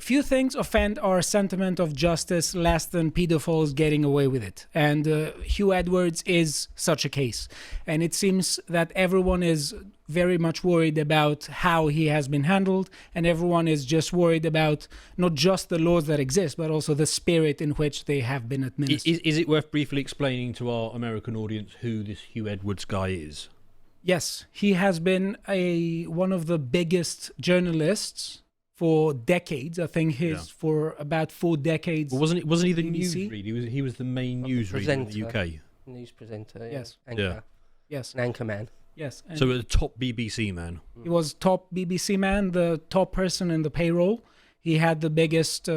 few things offend our sentiment of justice less than pedophiles getting away with it. And Hugh Edwards is such a case. And it seems that everyone is very much worried about how he has been handled. And everyone is just worried about not just the laws that exist, but also the spirit in which they have been administered. Is it worth briefly explaining to our American audience who this Hugh Edwards guy is? Yes, he has been one of the biggest journalists for decades. I think for about 4 decades. Well, wasn't he the BBC? newsreader? He was the main newsreader in the UK. News presenter. Yes. Anchor. Yeah. Yes. An anchor man. Yes. And So a top BBC man. he was top BBC man, the top person in the payroll. He had the biggest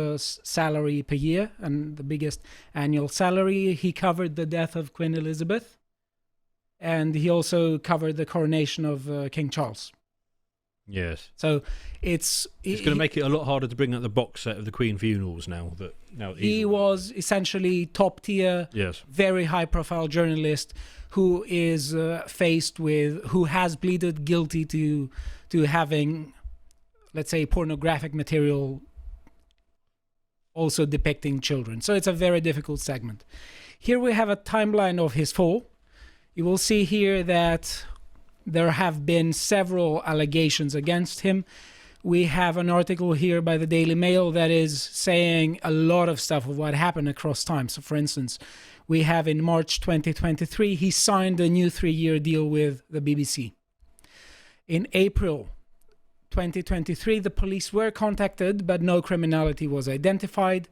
salary per year and the biggest annual salary. He covered the death of Queen Elizabeth. And he also covered the coronation of King Charles. Yes. So it's going to make it a lot harder to bring out the box set of the Queen funerals now. He was essentially top tier, yes, very high profile journalist who is who has pleaded guilty to having, let's say, pornographic material also depicting children. So it's a very difficult segment. Here we have a timeline of his fall. You will see here that there have been several allegations against him. We have an article here by the Daily Mail that is saying a lot of stuff of what happened across time. So, for instance, we have in March 2023, he signed a new 3-year deal with the BBC. In April 2023, the police were contacted, but no criminality was identified.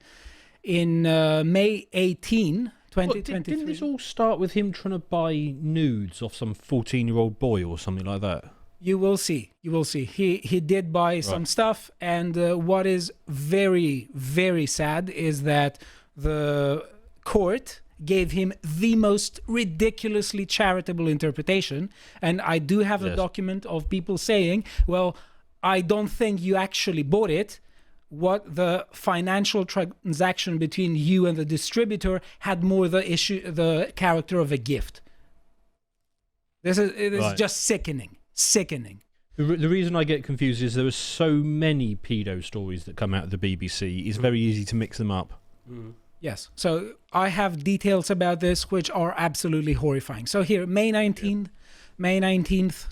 In May 18, 2023. Didn't this all start with him trying to buy nudes off some 14-year-old boy or something like that? You will see. He did buy some stuff, and what is very, very sad is that the court gave him the most ridiculously charitable interpretation. And I do have a document of people saying, well, I don't think you actually bought it. What the financial transaction between you and the distributor had more the character of a gift. It is just sickening. The reason I get confused is there are so many pedo stories that come out of the BBC. It's very easy to mix them up. Yes. So I have details about this which are absolutely horrifying. So here, May 19th,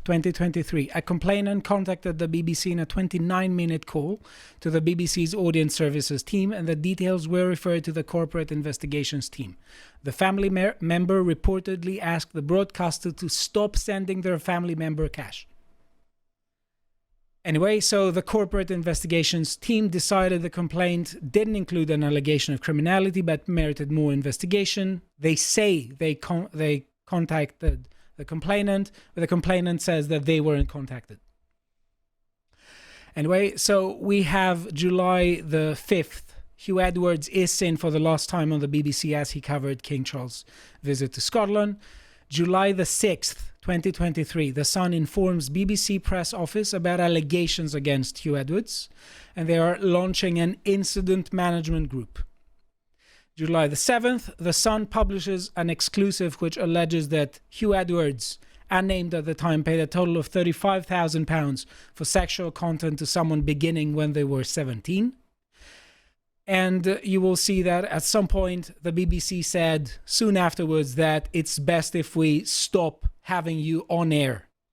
2023, a complainant contacted the BBC in a 29-minute call to the BBC's audience services team, and the details were referred to the corporate investigations team. The family member reportedly asked the broadcaster to stop sending their family member cash. Anyway, so the corporate investigations team decided the complaint didn't include an allegation of criminality, but merited more investigation. They say they contacted the complainant, but the complainant says that they weren't contacted. Anyway, so we have July the 5th. Hugh Edwards is seen for the last time on the BBC as he covered King Charles' visit to Scotland. July the 6th, 2023, The Sun informs BBC press office about allegations against Hugh Edwards, and they are launching an incident management group. July the 7th, The Sun publishes an exclusive which alleges that Hugh Edwards, unnamed at the time, paid a total of £35,000 for sexual content to someone beginning when they were 17. And you will see that at some point the BBC said soon afterwards that it's best if we stop having you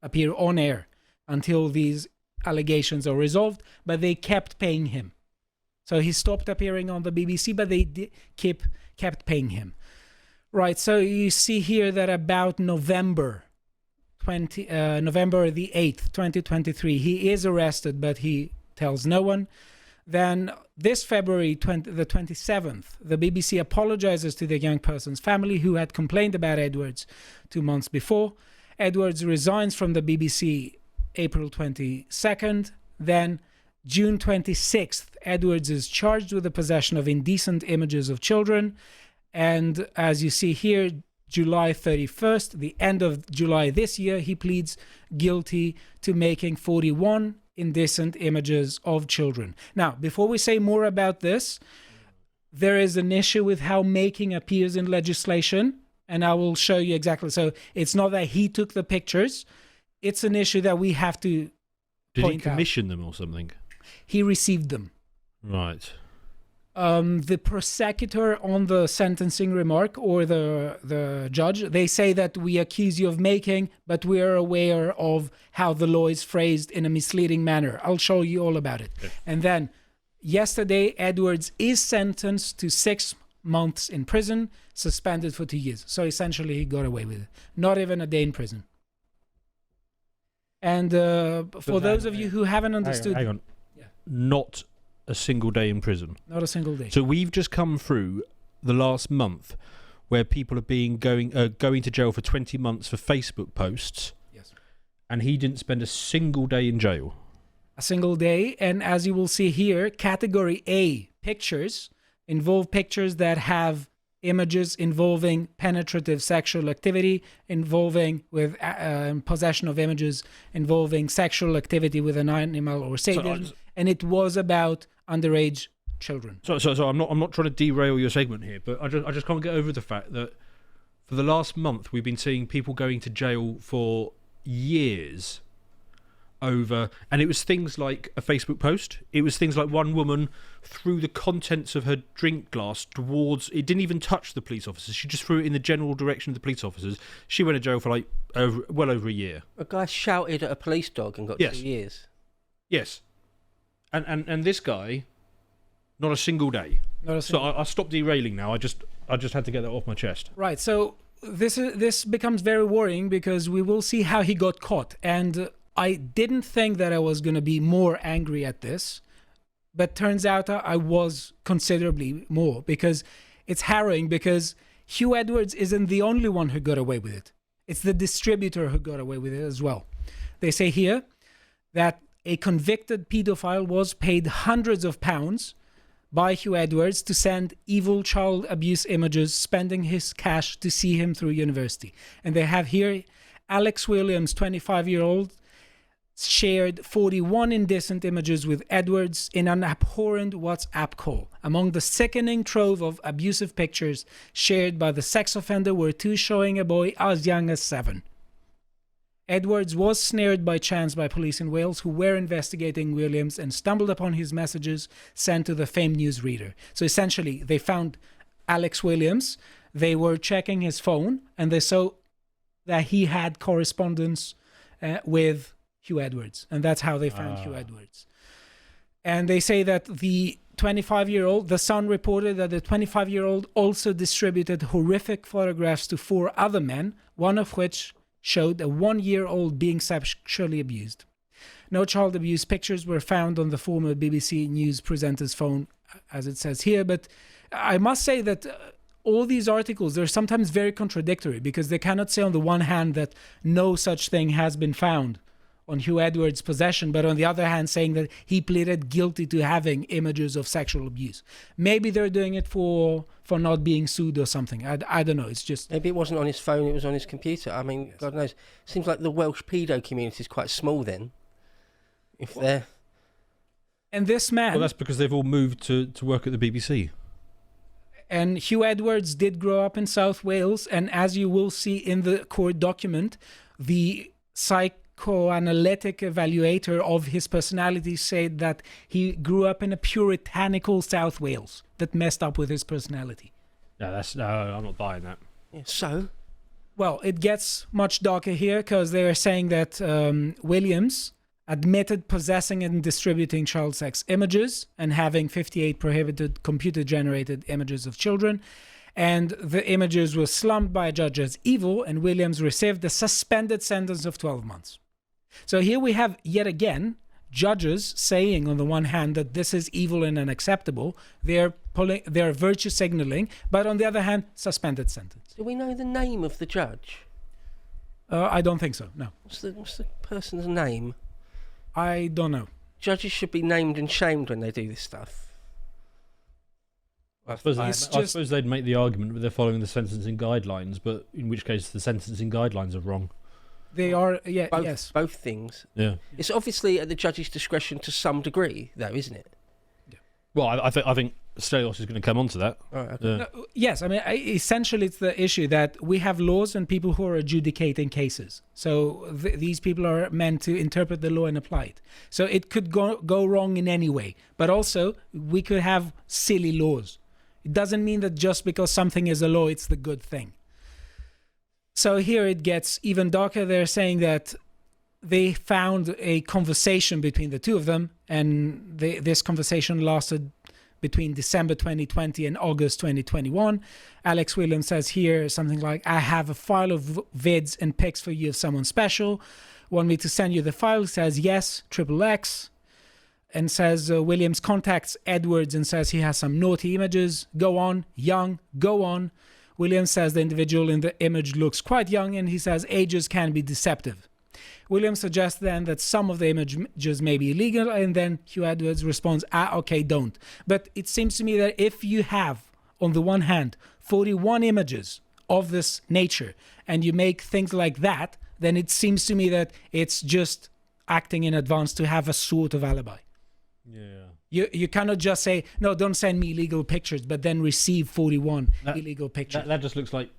appear on air until these allegations are resolved, but they kept paying him. So he stopped appearing on the BBC, but they kept paying him. Right, so you see here that about November the 8th, 2023, he is arrested, but he tells no one. Then this February the 27th, the BBC apologizes to the young person's family who had complained about Edwards 2 months before. Edwards resigns from the BBC April 22nd. Then June 26th, Edwards is charged with the possession of indecent images of children. And as you see here, July 31st, the end of July this year, he pleads guilty to making 41 indecent images of children. Now, before we say more about this, there is an issue with how making appears in legislation, and I will show you exactly. So it's not that he took the pictures. It's an issue that we have to Did he point out. commission them or something? He received them. Right. The prosecutor on the sentencing remark, or the judge, they say that we accuse you of making, but we are aware of how the law is phrased in a misleading manner. I'll show you all about it. Okay. And then yesterday, Edwards is sentenced to 6 months in prison, suspended for 2 years. So essentially, he got away with it. Not even a day in prison. And for those of you who haven't understood... Hang on. Yeah. Not a single day in prison. Not a single day. So we've just come through the last month where people have been going to jail for 20 months for Facebook posts. Yes. And he didn't spend a single day in jail. A single day. And as you will see here, category A pictures involve pictures that have images involving penetrative sexual activity, involving with possession of images involving sexual activity with an animal or sadism, and it was about underage children. So I'm not trying to derail your segment here, but I just can't get over the fact that for the last month we've been seeing people going to jail for years over, and it was things like a Facebook post. It was things like one woman threw the contents of her drink glass towards, it didn't even touch the police officers, she just threw it in the general direction of the police officers. She went to jail for like well over a year. A guy shouted at a police dog and got 2 years. Yes. And this guy, not a single day. So I stopped derailing now. I just had to get that off my chest. Right. So this becomes very worrying because we will see how he got caught. And I didn't think that I was going to be more angry at this, but turns out I was considerably more, because it's harrowing, because Hugh Edwards isn't the only one who got away with it. It's the distributor who got away with it as well. They say here that a convicted paedophile was paid hundreds of pounds by Hugh Edwards to send evil child abuse images, spending his cash to see him through university. And they have here Alex Williams, 25-year-old, shared 41 indecent images with Edwards in an abhorrent WhatsApp call. Among the sickening trove of abusive pictures shared by the sex offender were 2 showing a boy as young as 7. Edwards was snared by chance by police in Wales, who were investigating Williams and stumbled upon his messages sent to the famed newsreader. So essentially, they found Alex Williams, they were checking his phone, and they saw that he had correspondence with Hugh Edwards, and that's how they found Hugh Edwards. And they say that the 25-year-old, the Sun reported that the 25-year-old also distributed horrific photographs to 4 other men, one of which showed a 1-year-old being sexually abused. No child abuse pictures were found on the former BBC News presenter's phone, as it says here, but I must say that all these articles, they're sometimes very contradictory, because they cannot say on the one hand that no such thing has been found on Hugh Edwards' possession, but on the other hand saying that he pleaded guilty to having images of sexual abuse. Maybe they're doing it for not being sued or something. I don't know. It's just... Maybe it wasn't on his phone, it was on his computer. I mean, yes. God knows. Seems like the Welsh pedo community is quite small then. If they're... And this man... Well, that's because they've all moved to work at the BBC. And Hugh Edwards did grow up in South Wales, and as you will see in the court document, the psychoanalytic evaluator of his personality said that he grew up in a puritanical South Wales that messed up with his personality. No, I'm not buying that. Yeah, so? Well, it gets much darker here, because they are saying that Williams admitted possessing and distributing child sex images and having 58 prohibited computer-generated images of children. And the images were slumped by a judge as evil, and Williams received a suspended sentence of 12 months. So here we have, yet again, judges saying on the one hand that this is evil and unacceptable. They're virtue signaling, but on the other hand, suspended sentence. Do we know the name of the judge? I don't think so, no. What's the person's name? I don't know. Judges should be named and shamed when they do this stuff. I suppose they'd make the argument that they're following the sentencing guidelines, but in which case the sentencing guidelines are wrong. They are, yeah, yes. Both things. Yeah. It's obviously at the judge's discretion to some degree, though, isn't it? Yeah. Well, I think Stelios is going to come onto that. Right, okay. No, yes, I mean, essentially it's the issue that we have laws and people who are adjudicating cases. So these people are meant to interpret the law and apply it. So it could go wrong in any way. But also, we could have silly laws. It doesn't mean that just because something is a law, it's the good thing. So here it gets even darker. They're saying that they found a conversation between the two of them, and this conversation lasted between December 2020 and August 2021. Alex Williams says here something like, I have a file of vids and pics for you of someone special. Want me to send you the file? He says, yes, XXX. And says, Williams contacts Edwards and says he has some naughty images. Go on, young, go on. Williams says the individual in the image looks quite young, and he says ages can be deceptive. Williams suggests then that some of the images may be illegal, and then Hugh Edwards responds, okay, don't. But it seems to me that if you have, on the one hand, 41 images of this nature, and you make things like that, then it seems to me that it's just acting in advance to have a sort of alibi. Yeah. You cannot just say, no, don't send me illegal pictures, but then receive 41 illegal pictures. That just looks like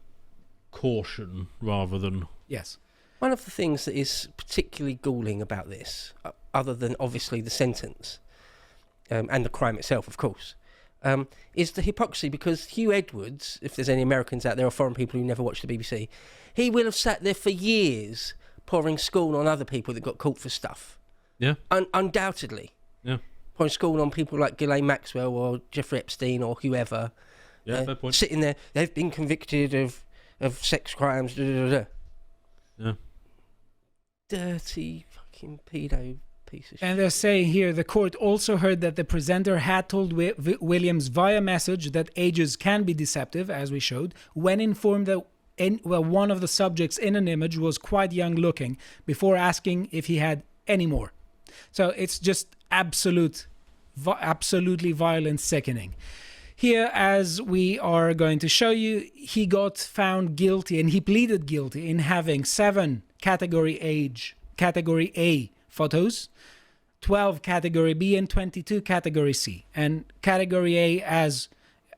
caution rather than... Yes. One of the things that is particularly galling about this, other than obviously the sentence and the crime itself, of course, is the hypocrisy, because Hugh Edwards, if there's any Americans out there or foreign people who never watched the BBC, he will have sat there for years pouring scorn on other people that got caught for stuff. Yeah. Undoubtedly. Yeah. Pouring scorn on people like Ghislaine Maxwell or Jeffrey Epstein or whoever. Yeah, fair point. Sitting there, they've been convicted of sex crimes, Yeah. Dirty fucking pedo piece of shit. And they're saying here, the court also heard that the presenter had told Williams via message that ages can be deceptive, as we showed, when informed that one of the subjects in an image was quite young looking, before asking if he had any more. So it's just absolutely violent, sickening. Here, as we are going to show you, he got found guilty, and he pleaded guilty in having 7 category A photos, 12 category B, and 22 category C. And category A, as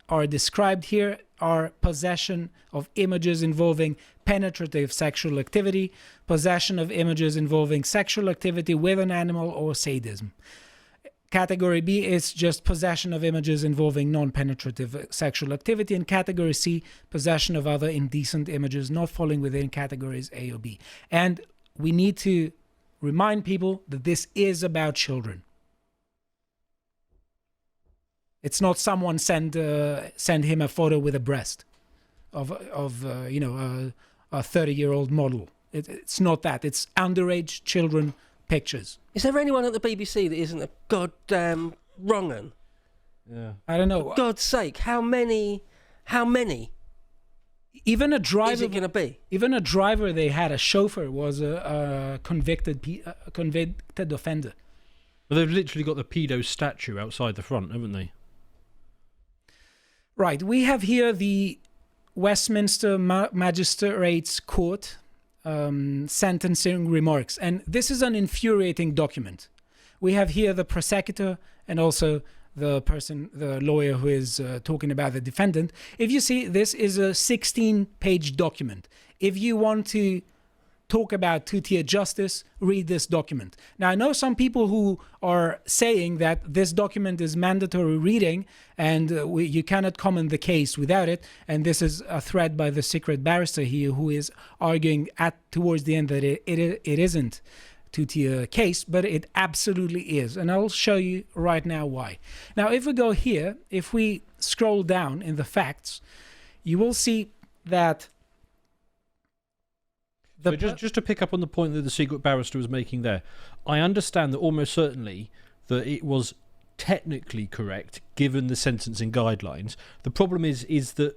are described here, are possession of images involving penetrative sexual activity, possession of images involving sexual activity with an animal, or sadism. Category B is just possession of images involving non-penetrative sexual activity, and category C, possession of other indecent images not falling within categories A or B. And we need to remind people that this is about children. It's not someone send him a photo with a breast of a 30-year-old model. It's not that. It's underage children pictures. Is there anyone at the BBC that isn't a goddamn wrong 'un? Yeah. I don't know. For God's sake, how many Even a driver is it going to be? Even a driver they had, a chauffeur, was a convicted offender. Well, they've literally got the pedo statue outside the front, haven't they? Right. We have here the Westminster Magistrates Court sentencing remarks, and this is an infuriating document. We have here the prosecutor and also the lawyer who is talking about the defendant. If you see, this is a 16-page document. If you want to talk about two-tier justice, read this document. Now, I know some people who are saying that this document is mandatory reading and you cannot comment the case without it, and this is a threat by the secret barrister here who is arguing towards the end that it isn't two-tier case, but it absolutely is, and I'll show you right now why. Now, if we go here, if we scroll down in the facts, you will see that So just to pick up on the point that the secret barrister was making there, I understand that almost certainly that it was technically correct given the sentencing guidelines. The problem is that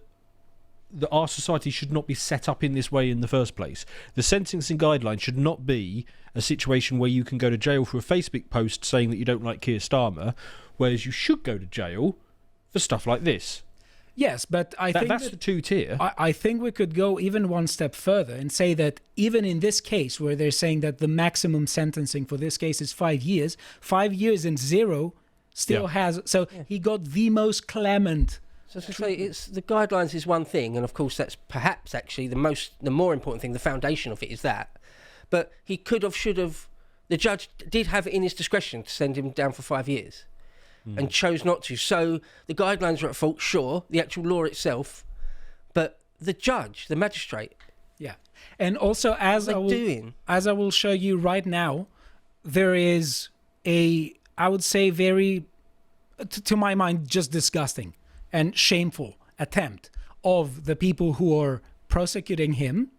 our society should not be set up in this way in the first place. The sentencing guidelines should not be a situation where you can go to jail for a Facebook post saying that you don't like Keir Starmer, whereas you should go to jail for stuff like this. Yes, but I think that's the two-tier. I think we could go even one step further and say that even in this case, where they're saying that the maximum sentencing for this case is 5 years, 5 years and 0 still Yeah. has. So he got the most clement. So as I say, it's the guidelines is one thing, and of course that's perhaps actually the more important thing. The foundation of it is that. But he could have, should have. The judge did have it in his discretion to send him down for 5 years, and chose not to. So the guidelines were at fault, sure, the actual law itself, but the judge, the magistrate, Yeah, and also as what I are will, they doing? as I will show you right now, there is a, I would say, very, to my mind, just disgusting and shameful attempt of the people who are prosecuting him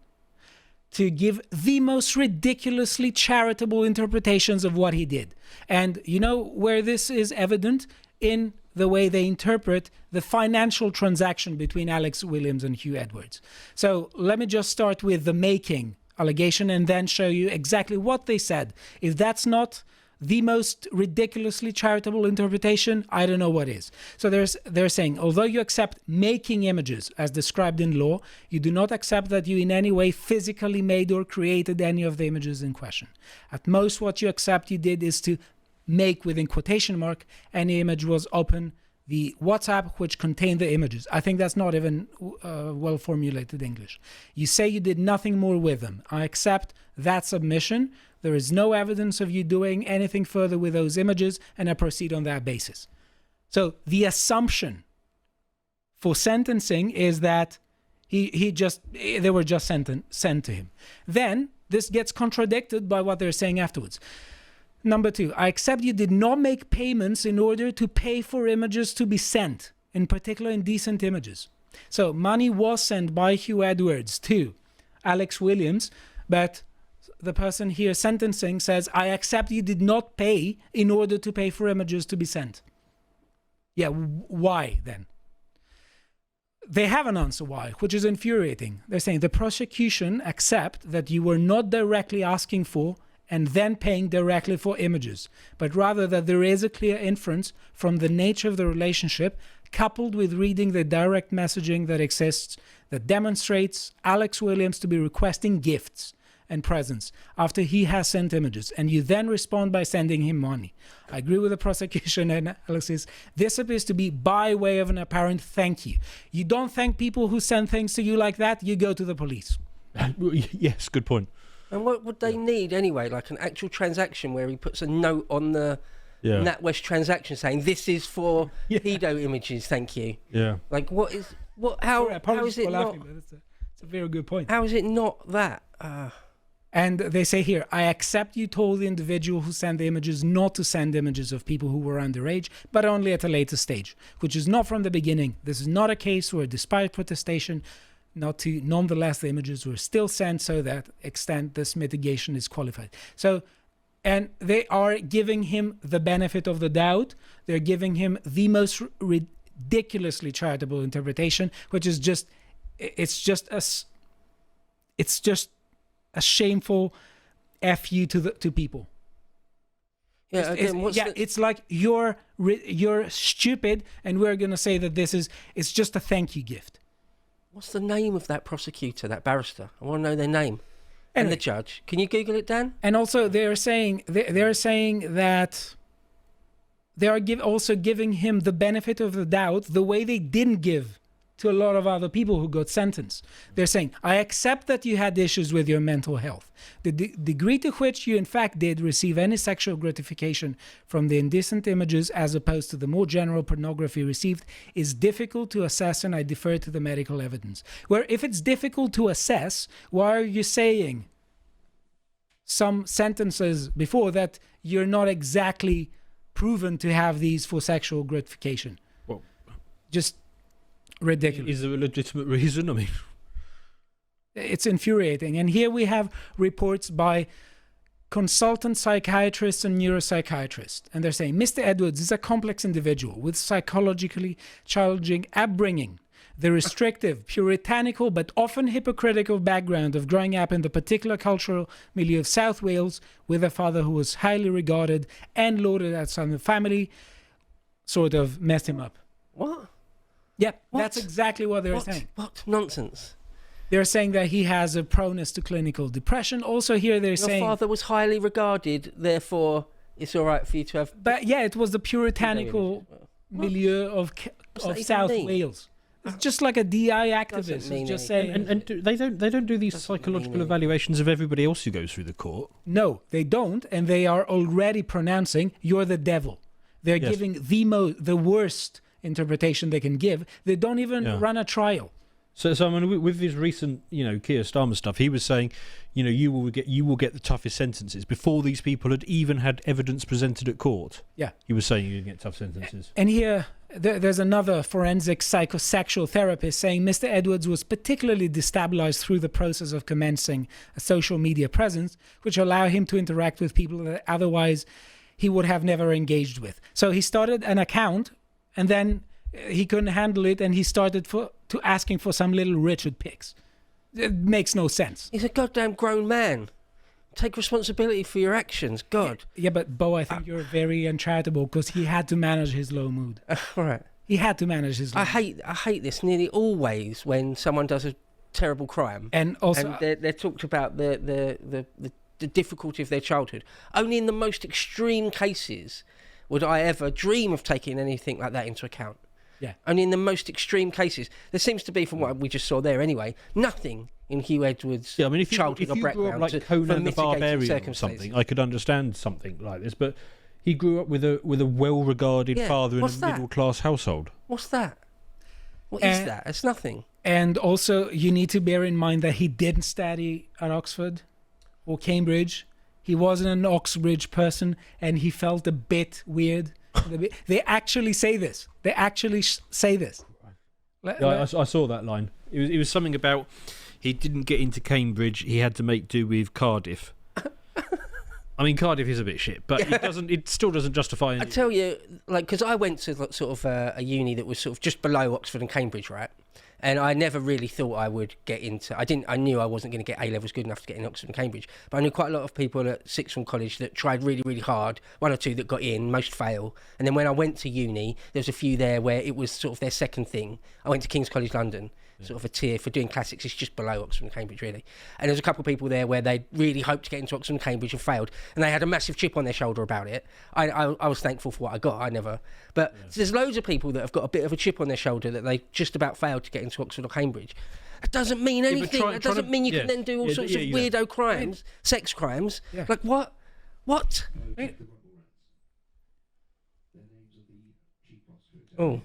to give the most ridiculously charitable interpretations of what he did. And you know where this is evident? In the way they interpret the financial transaction between Alex Williams and Hugh Edwards. So let me just start with the making allegation and then show you exactly what they said. If that's not the most ridiculously charitable interpretation, I don't know what is. So they're saying, although you accept making images as described in law, you do not accept that you in any way physically made or created any of the images in question. At most, what you accept you did is to make, within quotation mark, any image was open the WhatsApp which contained the images. I think that's not even well formulated English. You say you did nothing more with them. I accept that submission. There is no evidence of you doing anything further with those images, and I proceed on that basis. So the assumption for sentencing is that they were just sent to him. Then this gets contradicted by what they're saying afterwards. Number 2, I accept you did not make payments in order to pay for images to be sent, in particular indecent images. So money was sent by Hugh Edwards to Alex Williams, but the person here sentencing says, I accept you did not pay in order to pay for images to be sent. Yeah, why then? They have an answer why, which is infuriating. They're saying the prosecution accept that you were not directly asking for and then paying directly for images, but rather that there is a clear inference from the nature of the relationship coupled with reading the direct messaging that exists that demonstrates Alex Williams to be requesting gifts and presents after he has sent images, and you then respond by sending him money. I agree with the prosecution analysis. This appears to be by way of an apparent thank you. You don't thank people who send things to you like that, you go to the police. Yes, good point. And what would they need anyway? Like an actual transaction where he puts a note on the NatWest transaction saying this is for pedo images, thank you. Yeah. Like how is it not? It's a very good point. How is it not that? And they say here, I accept you told the individual who sent the images not to send images of people who were underage, but only at a later stage, which is not from the beginning. This is not a case where, despite protestation, nonetheless, the images were still sent, so that extent this mitigation is qualified. So, and they are giving him the benefit of the doubt. They're giving him the most ridiculously charitable interpretation, which is just, it's just a shameful fu to people. Yeah, again, it's like you're stupid, and we're gonna say that it's just a thank you gift. What's the name of that prosecutor, that barrister? I want to know their name. And the judge. Can you Google it, Dan? And also, they're saying that they are also giving him the benefit of the doubt the way they didn't give to a lot of other people who got sentenced. They're saying, I accept that you had issues with your mental health. The degree to which you in fact did receive any sexual gratification from the indecent images as opposed to the more general pornography received is difficult to assess, and I defer to the medical evidence. Where if it's difficult to assess, why are you saying some sentences before that you're not exactly proven to have these for sexual gratification? Well, just ridiculous. Is there a legitimate reason? I mean, it's infuriating. And here we have reports by consultant psychiatrists and neuropsychiatrists, and they're saying Mr. Edwards is a complex individual with psychologically challenging upbringing. The restrictive, puritanical, but often hypocritical background of growing up in the particular cultural milieu of South Wales with a father who was highly regarded and lauded outside the family sort of messed him up. What? Yep, that's exactly what they're saying. What nonsense. They're saying that he has a proneness to clinical depression. Also here they're saying... Your father was highly regarded, therefore It's all right for you to have. But yeah, it was the puritanical milieu of South Wales. It's just like a DI activist. It's just saying, and they don't do these psychological evaluations of everybody else who goes through the court. No, they don't, and they are already pronouncing you're the devil. They're giving the worst interpretation they can give. They don't even run a trial. So I mean, with his recent, Keir Starmer stuff, he was saying, you will get the toughest sentences before these people had even had evidence presented at court. Yeah, he was saying you get tough sentences. And here, there's another forensic psychosexual therapist saying Mr. Edwards was particularly destabilized through the process of commencing a social media presence, which allowed him to interact with people that otherwise he would have never engaged with. So he started an account, and then he couldn't handle it, and he started to asking for some little Richard pics. It makes no sense. He's a goddamn grown man. Take responsibility for your actions, God. Yeah, but Bo, I think you're very uncharitable because he had to manage his low mood. All right. He had to manage his low mood. I hate this nearly always when someone does a terrible crime. And also... And they're talked about the difficulty of their childhood. Only in the most extreme cases would I ever dream of taking anything like that into account. Yeah. Only in the most extreme cases. There seems to be, from what we just saw there anyway, nothing in Hugh Edwards' childhood or background like Conan the Barbarian or something, I could understand something like this. But he grew up with a well-regarded father in a middle-class household. What's that? What is that? It's nothing. And also, you need to bear in mind that he didn't study at Oxford or Cambridge. He wasn't an Oxbridge person, and he felt a bit weird. They actually say this. They actually say this. I saw that line. It was something about he didn't get into Cambridge. He had to make do with Cardiff. I mean, Cardiff is a bit shit, but it still doesn't justify anything. I tell you, because I went to sort of a uni that was sort of just below Oxford and Cambridge, right? And I never really thought I would get into... I knew I wasn't going to get A-levels good enough to get in Oxford and Cambridge. But I knew quite a lot of people at sixth form college that tried really, really hard. One or two that got in, most fail. And then when I went to uni, there was a few there where it was sort of their second thing. I went to King's College London, sort of a tier for doing classics. It's just below Oxford and Cambridge, really. And there's a couple of people there where they really hoped to get into Oxford and Cambridge and failed. And they had a massive chip on their shoulder about it. I was thankful for what I got. I never... But there's loads of people that have got a bit of a chip on their shoulder that they just about failed to get into Oxford or Cambridge. That doesn't mean anything. That doesn't mean you can then do all sorts of weirdo crimes, sex crimes. Yeah. Like what? What? Oh.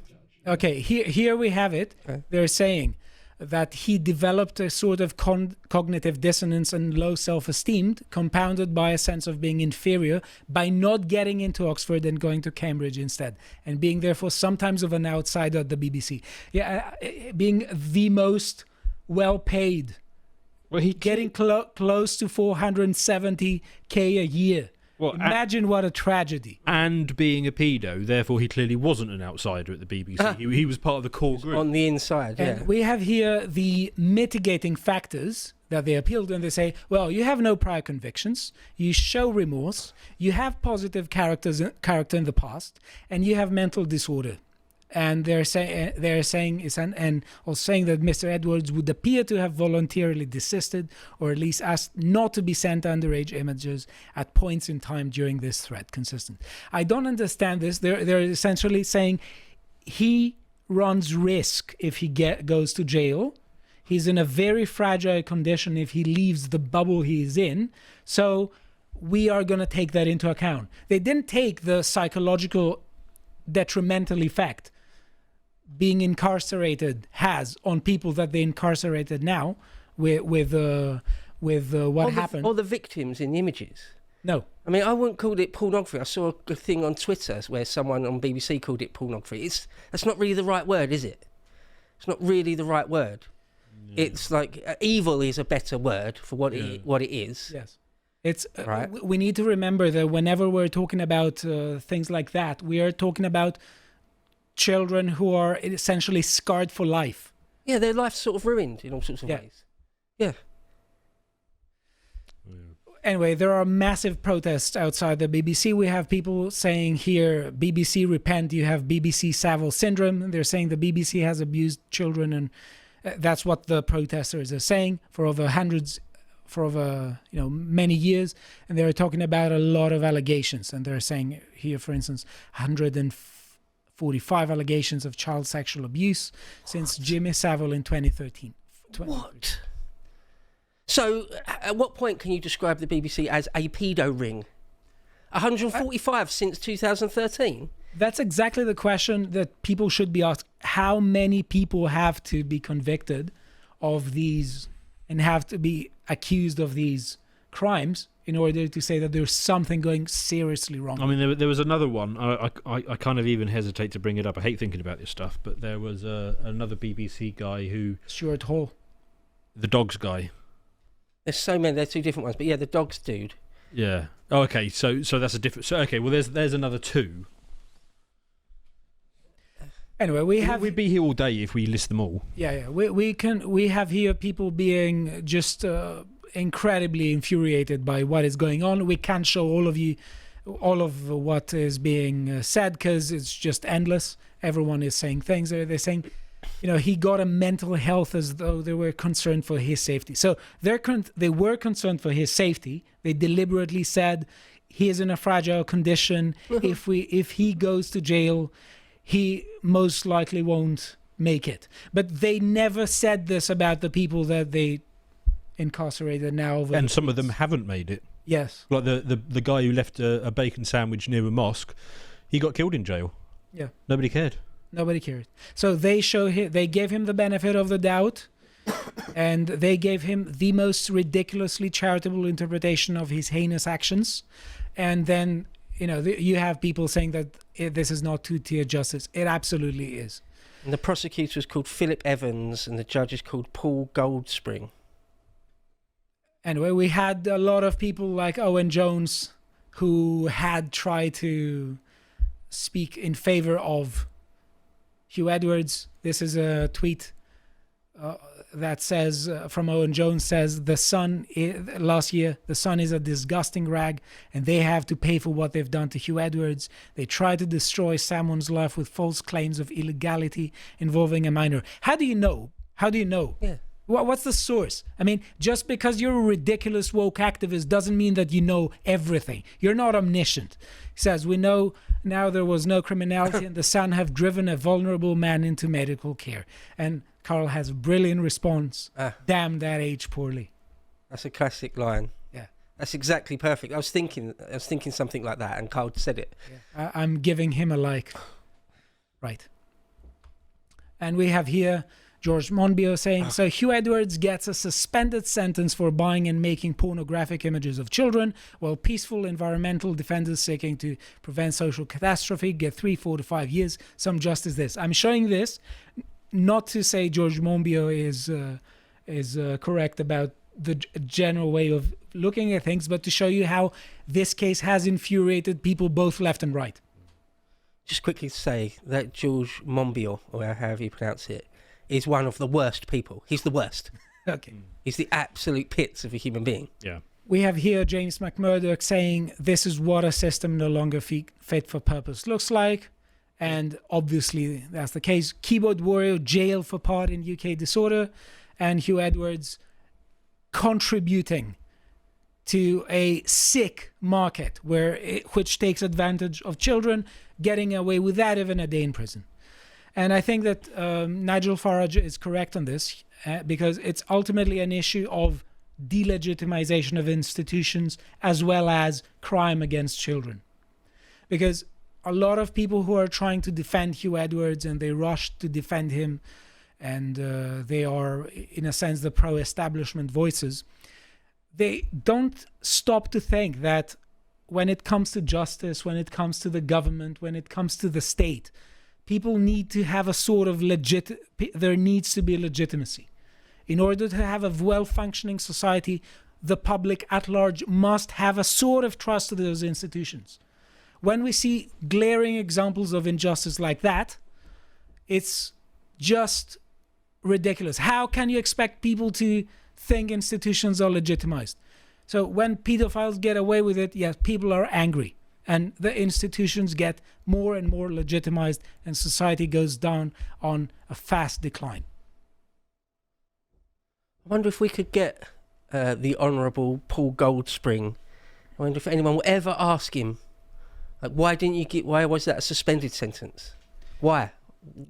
Okay, here we have it. Okay. They're saying that he developed a sort of cognitive dissonance and low self-esteem compounded by a sense of being inferior by not getting into Oxford and going to Cambridge instead, and being therefore sometimes of an outsider at the BBC. Yeah, being the most well-paid, getting close to 470k a year. Well, imagine what a tragedy. And being a pedo, therefore he clearly wasn't an outsider at the BBC. He was part of the core group. On the inside, and we have here the mitigating factors that they appealed, and they say, well, you have no prior convictions, you show remorse, you have positive character in the past, and you have mental disorder. And they're saying that Mr. Edwards would appear to have voluntarily desisted, or at least asked not to be sent underage images at points in time during this threat. Consistent. I don't understand this. They're essentially saying he runs risk if he goes to jail. He's in a very fragile condition if he leaves the bubble he's in. So we are going to take that into account. They didn't take the psychological detrimental effect being incarcerated has on people that they incarcerated now with what happened. Or the victims in the images. No. I mean, I wouldn't call it pornography. I saw a thing on Twitter where someone on BBC called it pornography. That's not really the right word, is it? It's not really the right word. No. It's like evil is a better word for what it is. Yes. It's right. We need to remember that whenever we're talking about things like that, we are talking about children who are essentially scarred for life. Yeah, their life's sort of ruined in all sorts of ways. Yeah. Anyway, there are massive protests outside the BBC. We have people saying here, BBC repent, you have BBC Savile syndrome. They're saying the BBC has abused children, and that's what the protesters are saying for over for over many years, and they're talking about a lot of allegations, and they're saying here, for instance, 145 allegations of child sexual abuse since Jimmy Savile in 2013. What? So, at what point can you describe the BBC as a pedo ring? 145 since 2013? That's exactly the question that people should be asked. How many people have to be convicted of these and have to be accused of these crimes in order to say that there's something going seriously wrong? I mean, there was another one. I kind of even hesitate to bring it up. I hate thinking about this stuff, but there was another BBC guy who... Stuart Hall. The dogs guy. There's so many. There's two different ones, but yeah, the dogs dude. Yeah. Oh, okay. So that's a different... So, okay, well, there's another two. Anyway, we'd be here all day if we list them all. Yeah. We have here people being just incredibly infuriated by what is going on. We can't show all of what is being said because it's just endless. Everyone is saying things. They're saying, he got a mental health as though they were concerned for his safety. So they were concerned for his safety. They deliberately said he is in a fragile condition. If he goes to jail, he most likely won't make it. But they never said this about the people that they incarcerated now. And some of them haven't made it. Yes. Like the guy who left a bacon sandwich near a mosque, he got killed in jail. Yeah. Nobody cared. Nobody cared. So they gave him the benefit of the doubt, and they gave him the most ridiculously charitable interpretation of his heinous actions. And then, you have people saying that this is not two-tier justice. It absolutely is. And the prosecutor is called Philip Evans, and the judge is called Paul Goldspring. Anyway, we had a lot of people like Owen Jones who had tried to speak in favor of Hugh Edwards. This is a tweet that says, from Owen Jones, says, last year, the Sun is a disgusting rag and they have to pay for what they've done to Hugh Edwards. They try to destroy someone's life with false claims of illegality involving a minor. How do you know? Yeah. What's the source? I mean, just because you're a ridiculous woke activist doesn't mean that you know everything. You're not omniscient. He says, we know now there was no criminality and the Sun have driven a vulnerable man into medical care. And Carl has a brilliant response. Damn that age poorly. That's a classic line. Yeah. That's exactly perfect. I was thinking something like that, and Carl said it. Yeah. I'm giving him a like. Right. And we have here George Monbiot saying, so Hugh Edwards gets a suspended sentence for buying and making pornographic images of children, while peaceful environmental defenders seeking to prevent social catastrophe get 3, 4 to 5 years. Some justice this. I'm showing this not to say George Monbiot is correct about the general way of looking at things, but to show you how this case has infuriated people both left and right. Just quickly say that George Monbiot, or however you pronounce it, is one of the worst people. He's the worst. Okay. He's the absolute pits of a human being. Yeah. We have here James McMurdoch saying this is what a system no longer fit for purpose looks like. And obviously that's the case. Keyboard Warrior jailed for part in UK disorder, and Hugh Edwards contributing to a sick market which takes advantage of children, getting away with that even a day in prison. And I think that Nigel Farage is correct on this because it's ultimately an issue of delegitimization of institutions as well as crime against children. Because a lot of people who are trying to defend Hugh Edwards, and they rush to defend him, and they are, in a sense, the pro-establishment voices, they don't stop to think that when it comes to justice, when it comes to the government, when it comes to the state, people need to have a sort of there needs to be legitimacy. In order to have a well-functioning society, the public at large must have a sort of trust to those institutions. When we see glaring examples of injustice like that, it's just ridiculous. How can you expect people to think institutions are legitimized? So when pedophiles get away with it, yes, people are angry. And the institutions get more and more legitimized, and society goes down on a fast decline. I wonder if we could get the Honourable Paul Goldspring. I wonder if anyone will ever ask him, like, why was that a suspended sentence? Why?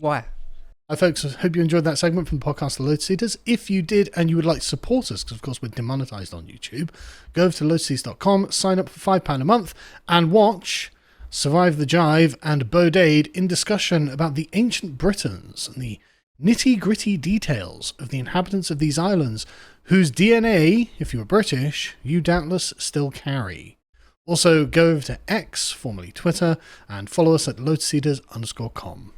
Hi folks, I hope you enjoyed that segment from the podcast The Lotus Eaters. If you did and you would like to support us, because of course we're demonetised on YouTube, go over to lotuseaters.com, sign up for £5 a month and watch Survive the Jive and Bodade in discussion about the ancient Britons and the nitty-gritty details of the inhabitants of these islands, whose DNA, if you were British, you doubtless still carry. Also, go over to X, formerly Twitter, and follow us at lotuseaters_com.